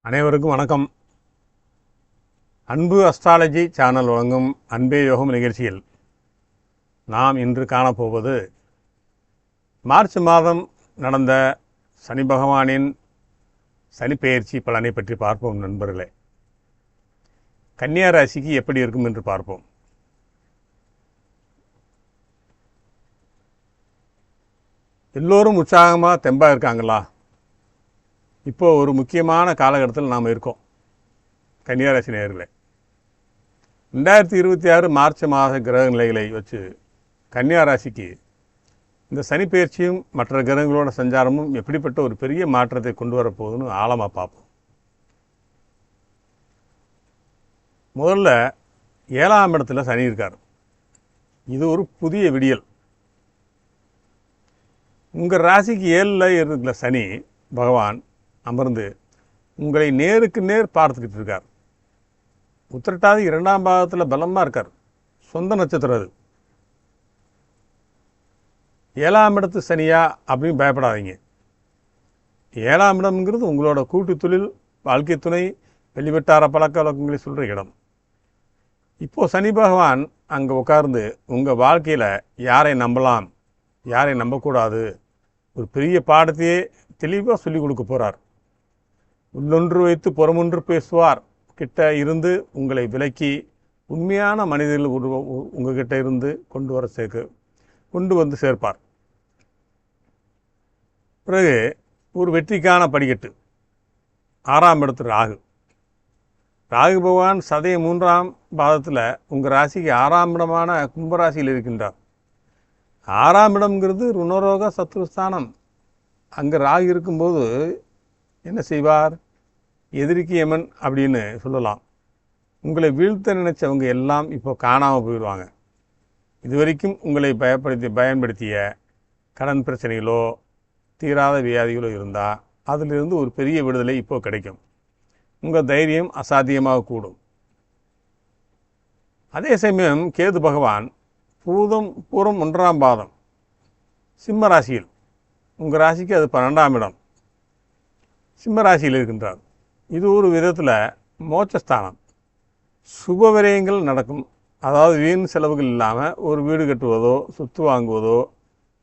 அனைவருக்கும் வணக்கம். அன்பு அஸ்ட்ராலஜி சேனல் வழங்கும் அன்பே யோகம் நிகழ்ச்சியில் நாம் இன்று காணப்போவது மார்ச் மாதம் நடந்த சனி பகவானின் சனிப்பெயர்ச்சி பலனை பற்றி பார்ப்போம். நண்பர்களே, கன்னியா ராசிக்கு எப்படி இருக்கும் என்று பார்ப்போம். எல்லோரும் உற்சாகமாக தெம்பாக இருக்காங்களா? இப்போது ஒரு முக்கியமான காலகட்டத்தில் நாம் இருக்கோம். கன்னியாராசி நேயர்களே, 2026 மார்ச் மாத கிரக நிலைகளை வச்சு கன்னியாராசிக்கு இந்த சனிப்பெயர்ச்சியும் மற்ற கிரகங்களோட சஞ்சாரமும் எப்படிப்பட்ட ஒரு பெரிய மாற்றத்தை கொண்டு வரப்போகுதுன்னு ஆழமாக பார்ப்போம். முதல்ல 7ஆம் இடத்துல சனி இருக்கார். இது ஒரு புதிய விடியல். உங்கள் ராசிக்கு 7ல் இருக்கிற சனி பகவான் அமர்ந்து உங்களை நேருக்கு நேர் பார்த்துக்கிட்டு இருக்கார். உத்திரட்டாதி 2ஆம் பாகத்தில் பலமாக இருக்கார். சொந்த நட்சத்திரம் அது. 7ஆம் இடத்து சனியா அப்படின்னு பயப்படாதீங்க. 7ஆம் இடம்ங்கிறது உங்களோட கூட்டு தொழில், வாழ்க்கை துணை, வெளிவட்டார பழக்க வழக்கங்களை சொல்கிற இடம். இப்போது சனி பகவான் அங்கே உட்கார்ந்து உங்கள் வாழ்க்கையில் யாரை நம்பலாம், யாரை நம்பக்கூடாது, ஒரு பெரிய பாடத்தையே தெளிவாக சொல்லிக் கொடுக்க போகிறார். உள்ளொன்று வைத்து புறமொன்று பேசுவார் கிட்ட இருந்து உங்களை விலக்கி உண்மையான மனிதர்கள் உங்ககிட்ட இருந்து கொண்டு வந்து சேர்ப்பார். பிறகு ஒரு வெற்றிக்கான படிக்கட்டு 6ஆம் இடத்து ராகு பகவான் சதய 3ஆம் பாதத்தில் உங்கள் ராசிக்கு 6ஆம் இடமான கும்பராசியில் இருக்கின்றார். 6ஆம் இடம்ங்கிறது ருணரோக சத்ருஸ்தானம். அங்கே ராகு இருக்கும்போது என்ன செய்வார்? எதிரிக்கு யமன் அப்படின்னு சொல்லலாம். உங்களை வீழ்த்த நினைச்சவங்க எல்லாம் இப்போ காணாமல் போயிடுவாங்க. இதுவரைக்கும் உங்களை பயன்படுத்திய கடன் பிரச்சனைகளோ தீராத வியாதிகளோ இருந்தால் அதிலிருந்து ஒரு பெரிய விடுதலை இப்போ கிடைக்கும். உங்கள் தைரியம் அசாத்தியமாக கூடும். அதே சமயம் கேது பகவான் பூரம் 1ஆம் பாதம் சிம்ம ராசியில், உங்கள் ராசிக்கு அது 12ஆம் இடம், சிம்ம ராசியில் இருக்கின்றார். இது ஒரு விதத்தில் மோட்சஸ்தானம். சுப விரயங்கள் நடக்கும். அதாவது வீண் செலவுகள் இல்லாமல் ஒரு வீடு கட்டுவதோ, சொத்து வாங்குவதோ,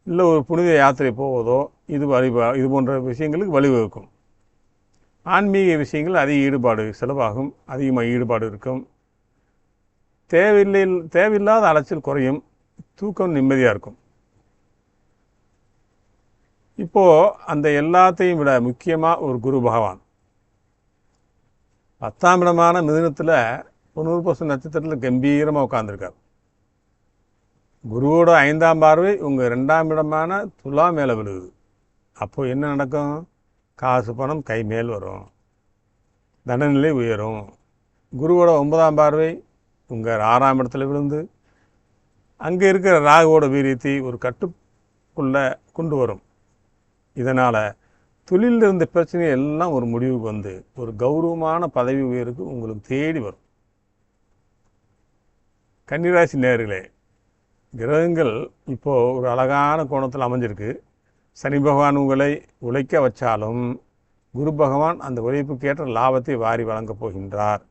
இல்லை ஒரு புனித யாத்திரை போவதோ, இது போன்ற விஷயங்களுக்கு வழிவகுக்கும். ஆன்மீக விஷயங்கள் அதிக செலவாகும், அதிகமாக ஈடுபாடு இருக்கும். தேவையில்லாத அலைச்சல் குறையும், தூக்கம் நிம்மதியாக இருக்கும். இப்போது அந்த எல்லாத்தையும் விட முக்கியமாக ஒரு குரு பகவான் 10ஆம் இடமான மிதுனத்தில் 90% நட்சத்திரத்தில் கம்பீரமாக உட்கார்ந்துருக்கார். குருவோட 5ஆம் பார்வை உங்கள் 2ஆம் இடமான துலா மேலே விழுகுது. அப்போது என்ன நடக்கும்? காசு பணம் கை மேல் வரும், தனநிலை உயரும். குருவோட 9ஆம் பார்வை உங்கள் 6ஆம் இடத்துல விழுந்து அங்கே இருக்கிற ராகுவோட வீரியத்தை ஒரு கட்டுக்குள்ளே கொண்டு வரும். இதனால் தொழிலில் இருந்த பிரச்சனை எல்லாம் ஒரு முடிவுக்கு வந்து ஒரு கௌரவமான பதவி உயருக்கு உங்களுக்கு தேடி வரும். கன்னிராசி நேயர்களே, கிரகங்கள் இப்போது ஒரு அழகான கோணத்தில் அமைஞ்சிருக்கு. சனி பகவான் உங்களை உழைக்க வச்சாலும் குரு பகவான் அந்த உழைப்புக்கேற்ற லாபத்தை வாரி வழங்கப் போகின்றார்.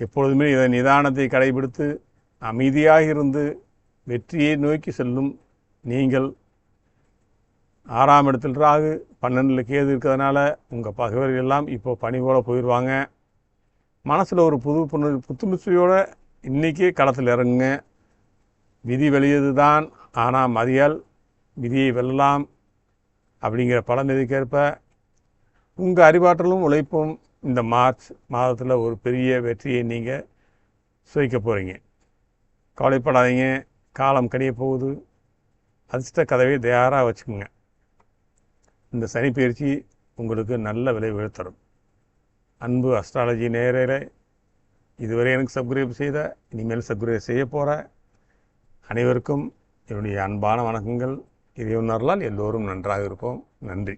எப்பொழுதுமே இதை நிதானத்தை கடைபிடித்து அமைதியாக இருந்து வெற்றியை நோக்கி செல்லும் நீங்கள் 6ஆம் இடத்தில் ராகு 12ல் கேது இருக்கிறதுனால உங்கள் பகைவர்கள் எல்லாம் இப்போ பனி போல போயிடுவாங்க. மனசில் ஒரு புத்துணர்ச்சியோடு இன்றைக்கே களத்தில் இறங்குங்க. விதி வெளியது தான், ஆனால் மதியால் விதியை வெல்லலாம் அப்படிங்கிற பலநிதிக்கேற்ப உங்கள் அறிவாற்றலும் உழைப்பும் இந்த மார்ச் மாதத்தில் ஒரு பெரிய வெற்றியை நீங்கள் சுவைக்க போகிறீங்க. கவலைப்படாதீங்க, காலம் கனிய போகுது. அதிர்ஷ்ட கதவை தயாராக வச்சுக்கோங்க. இந்த சனிப்பெயர்ச்சி உங்களுக்கு நல்ல விளைவுகளை தரும். அன்பு அஸ்ட்ராலஜி நேயர்களே, இதுவரை எனக்கு சப்ஸ்கிரைப் செய்த, இனிமேல் சப்ஸ்கிரைப் செய்ய போகிற அனைவருக்கும் என்னுடைய அன்பான வணக்கங்கள். இறைவனர்களால் எல்லோரும் நன்றாக இருப்போம். நன்றி.